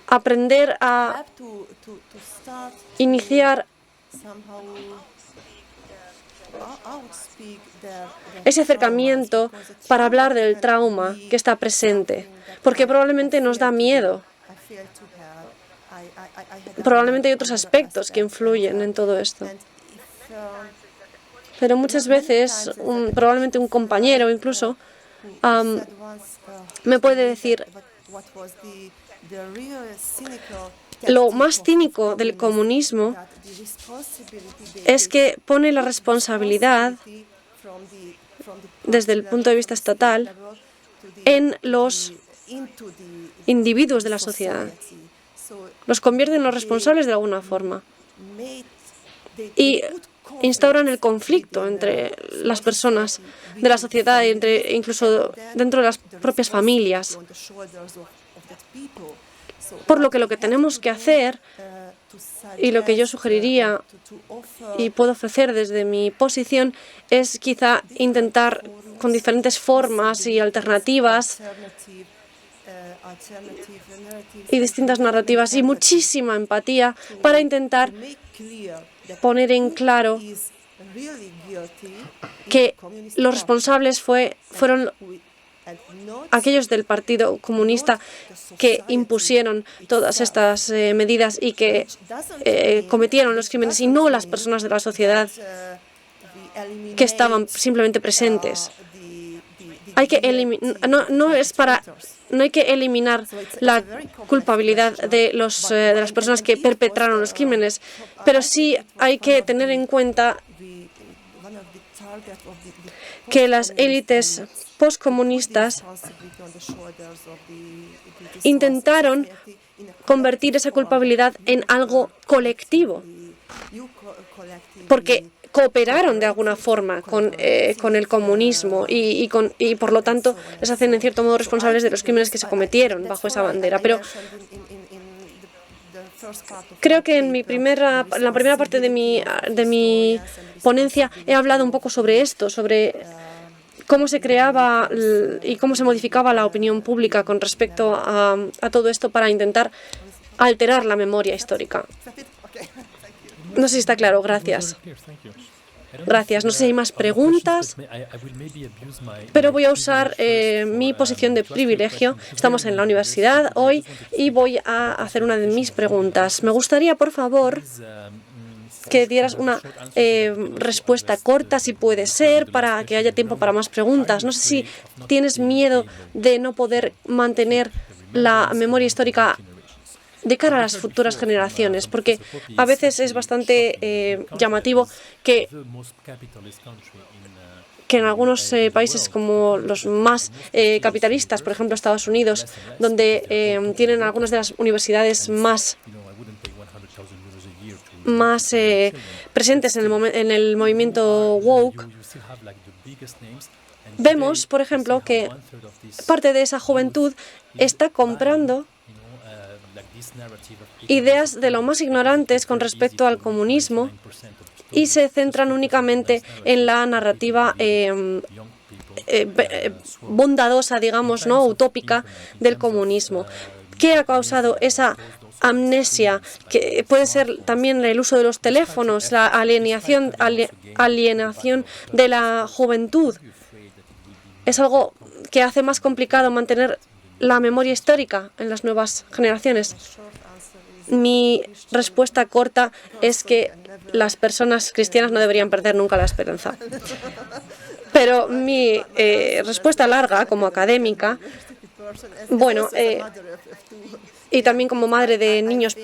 C: aprender a iniciar ese acercamiento para hablar del trauma que está presente, porque probablemente nos da miedo. Probablemente hay otros aspectos que influyen en todo esto. Pero muchas veces, probablemente un compañero incluso, me puede decir, lo más cínico del comunismo es que pone la responsabilidad, desde el punto de vista estatal, en los individuos de la sociedad. Los convierten en los responsables de alguna forma y instauran el conflicto entre las personas de la sociedad y incluso dentro de las propias familias. Por lo que tenemos que hacer, y lo que yo sugeriría y puedo ofrecer desde mi posición, es quizá intentar con diferentes formas y alternativas y distintas narrativas y muchísima empatía para intentar poner en claro que los responsables fueron aquellos del Partido Comunista que impusieron todas estas medidas y que cometieron los crímenes, y no las personas de la sociedad que estaban simplemente presentes. Hay que no hay que eliminar la culpabilidad de las personas que perpetraron los crímenes, pero sí hay que tener en cuenta que las élites postcomunistas intentaron convertir esa culpabilidad en algo colectivo, porque cooperaron de alguna forma con el comunismo y por lo tanto les hacen en cierto modo responsables de los crímenes que se cometieron bajo esa bandera. Pero creo que en la primera parte de mi ponencia he hablado un poco sobre esto, sobre cómo se creaba y cómo se modificaba la opinión pública con respecto a todo esto para intentar alterar la memoria histórica. No sé si está claro. Gracias. Gracias. No sé si hay más preguntas, pero voy a usar mi posición de privilegio. Estamos en la universidad hoy y voy a hacer una de mis preguntas. Me gustaría, por favor, que dieras una respuesta corta, si puede ser, para que haya tiempo para más preguntas. No sé si tienes miedo de no poder mantener la memoria histórica de cara a las futuras generaciones, porque a veces es bastante llamativo que en algunos países como los más capitalistas, por ejemplo Estados Unidos, donde tienen algunas de las universidades más presentes en el movimiento woke, vemos, por ejemplo, que parte de esa juventud está comprando ideas de lo más ignorantes con respecto al comunismo y se centran únicamente en la narrativa bondadosa, digamos, ¿no?, utópica del comunismo. ¿Qué ha causado esa amnesia? Que puede ser también el uso de los teléfonos, la alienación de la juventud. Es algo que hace más complicado mantener la memoria histórica en las nuevas generaciones. Mi respuesta corta es que las personas cristianas no deberían perder nunca la esperanza. Pero mi respuesta larga, como académica, bueno, y también como madre de niños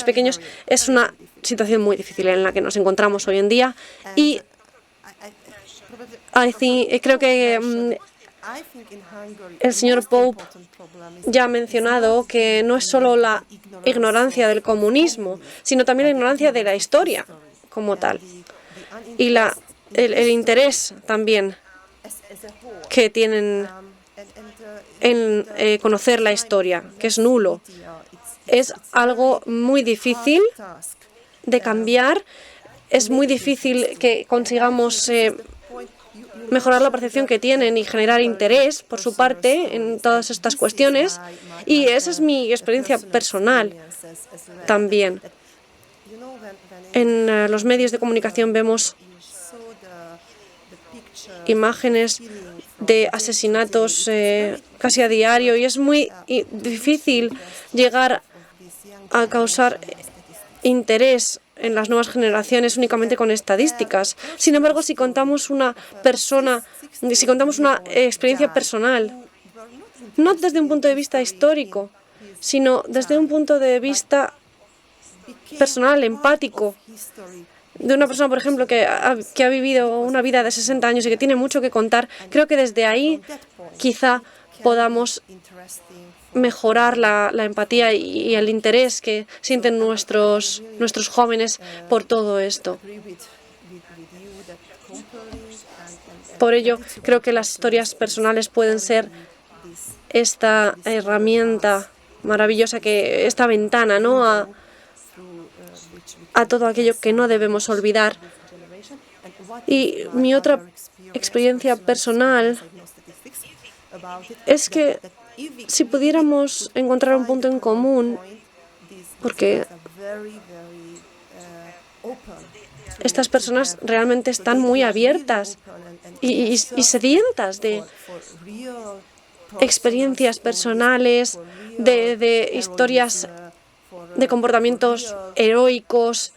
C: pequeños, es una situación muy difícil en la que nos encontramos hoy en día. Y creo que el señor Pope ya ha mencionado que no es solo la ignorancia del comunismo, sino también la ignorancia de la historia como tal. Y el interés también que tienen en conocer la historia, que es nulo. Es algo muy difícil de cambiar, es muy difícil que consigamos mejorar la percepción que tienen y generar interés por su parte en todas estas cuestiones. Y esa es mi experiencia personal también. En los medios de comunicación vemos imágenes de asesinatos casi a diario y es muy difícil llegar a causar interés en las nuevas generaciones únicamente con estadísticas. Sin embargo, si contamos una experiencia personal, no desde un punto de vista histórico, sino desde un punto de vista personal, empático, de una persona, por ejemplo, que ha vivido una vida de 60 años y que tiene mucho que contar, creo que desde ahí quizá podamos mejorar la empatía y el interés que sienten nuestros jóvenes por todo esto. Por ello, creo que las historias personales pueden ser esta herramienta maravillosa, esta ventana, ¿no?, a todo aquello que no debemos olvidar. Y mi otra experiencia personal es que si pudiéramos encontrar un punto en común, porque estas personas realmente están muy abiertas y sedientas de experiencias personales, de historias de comportamientos heroicos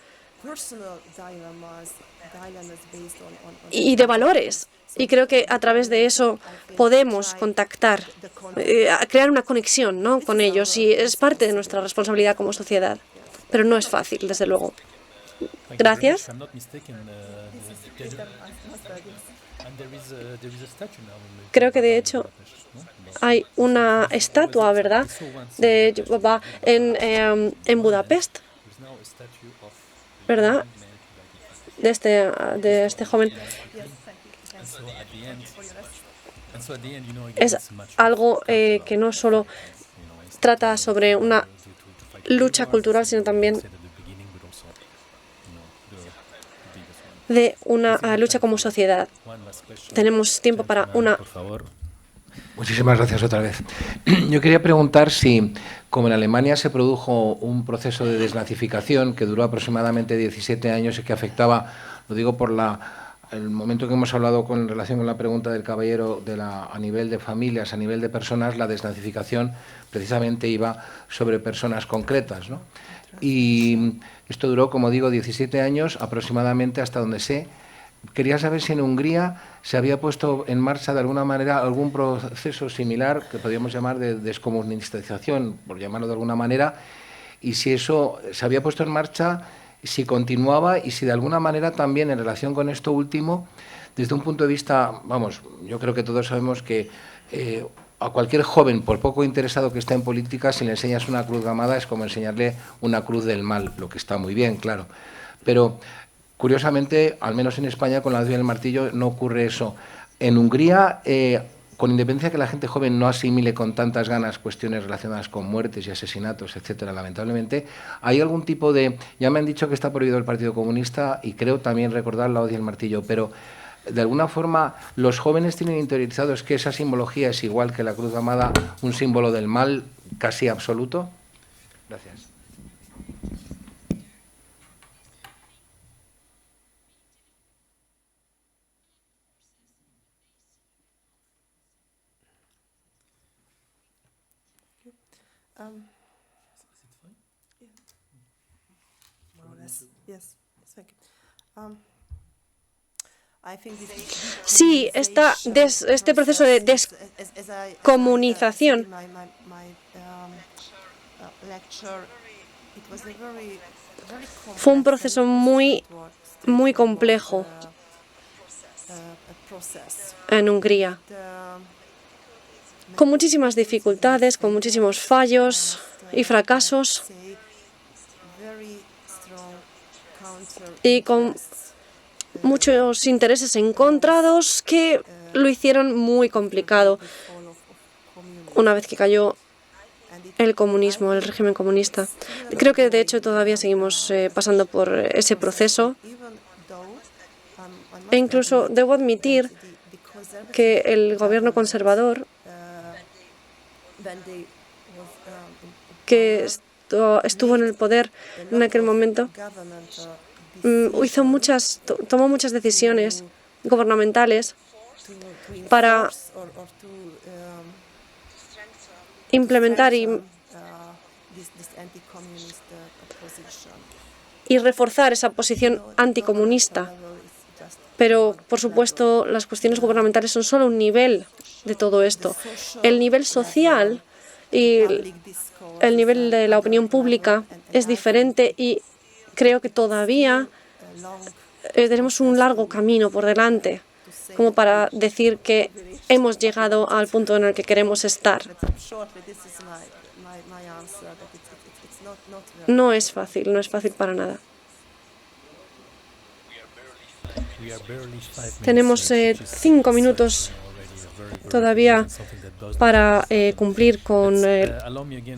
C: y de valores. Y creo que a través de eso podemos contactar, crear una conexión, ¿no?, con ellos, y es parte de nuestra responsabilidad como sociedad. Pero no es fácil, desde luego. Gracias. Creo que de hecho hay una estatua, ¿verdad?, de Yoruba en Budapest, ¿verdad?, de este joven. Es algo que no solo trata sobre una lucha cultural, sino también de una lucha como sociedad. Tenemos tiempo para una...
A: Por favor.
G: Muchísimas gracias otra vez. Yo quería preguntar si, como en Alemania se produjo un proceso de desnazificación que duró aproximadamente 17 años y que afectaba, lo digo por el momento que hemos hablado en relación con la pregunta del caballero a nivel de familias, a nivel de personas, la desnazificación precisamente iba sobre personas concretas, ¿no? Y esto duró, como digo, 17 años aproximadamente, hasta donde sé. Quería saber si en Hungría se había puesto en marcha de alguna manera algún proceso similar que podríamos llamar de descomunización, por llamarlo de alguna manera, y si eso se había puesto en marcha, si continuaba y si de alguna manera también en relación con esto último, desde un punto de vista, vamos, yo creo que todos sabemos que a cualquier joven, por poco interesado que esté en política, si le enseñas una cruz gamada es como enseñarle una cruz del mal, lo que está muy bien, claro, pero... Curiosamente, al menos en España, con la Día del Martillo no ocurre eso. En Hungría, con independencia que la gente joven no asimile con tantas ganas cuestiones relacionadas con muertes y asesinatos, etcétera, lamentablemente, ¿hay algún tipo de...? Ya me han dicho que está prohibido el Partido Comunista y creo también recordar la Día del Martillo, pero de alguna forma los jóvenes tienen interiorizados que esa simbología es igual que la cruz gamada, un símbolo del mal casi absoluto. Gracias.
C: Sí, este proceso de descomunización fue un proceso muy complejo en Hungría, con muchísimas dificultades, con muchísimos fallos y fracasos, y con muchos intereses encontrados que lo hicieron muy complicado una vez que cayó el comunismo, el régimen comunista. Creo que de hecho todavía seguimos pasando por ese proceso, e incluso debo admitir que el gobierno conservador que estuvo en el poder en aquel momento tomó muchas decisiones gubernamentales para implementar y reforzar esa posición anticomunista. Pero, por supuesto, las cuestiones gubernamentales son solo un nivel de todo esto. El nivel social y el nivel de la opinión pública es diferente, y creo que todavía tenemos un largo camino por delante como para decir que hemos llegado al punto en el que queremos estar. No es fácil para nada. Tenemos 5 minutos todavía para cumplir con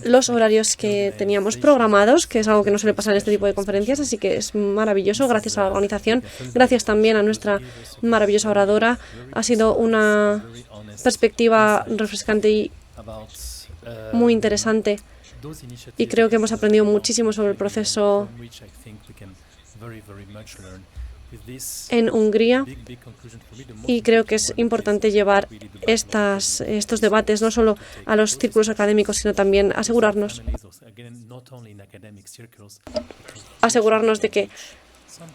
C: los horarios que teníamos programados, que es algo que no suele pasar en este tipo de conferencias, así que es maravilloso. Gracias a la organización, gracias también a nuestra maravillosa oradora. Ha sido una perspectiva refrescante y muy interesante, y creo que hemos aprendido muchísimo sobre el proceso en Hungría, y creo que es importante llevar estos debates no solo a los círculos académicos, sino también asegurarnos de que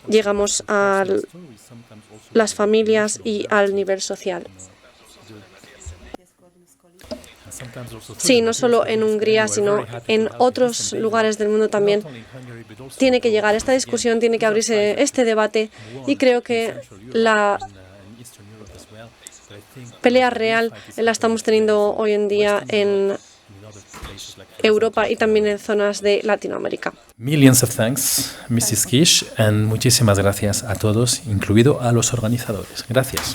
C: llegamos a las familias y al nivel social. Sí, no solo en Hungría, sino en otros lugares del mundo también. Tiene que llegar esta discusión, tiene que abrirse este debate, y creo que la pelea real la estamos teniendo hoy en día en Europa y también en zonas de Latinoamérica.
A: Millions of thanks, Mrs. Kish, and muchísimas gracias a todos, incluido a los organizadores. Gracias.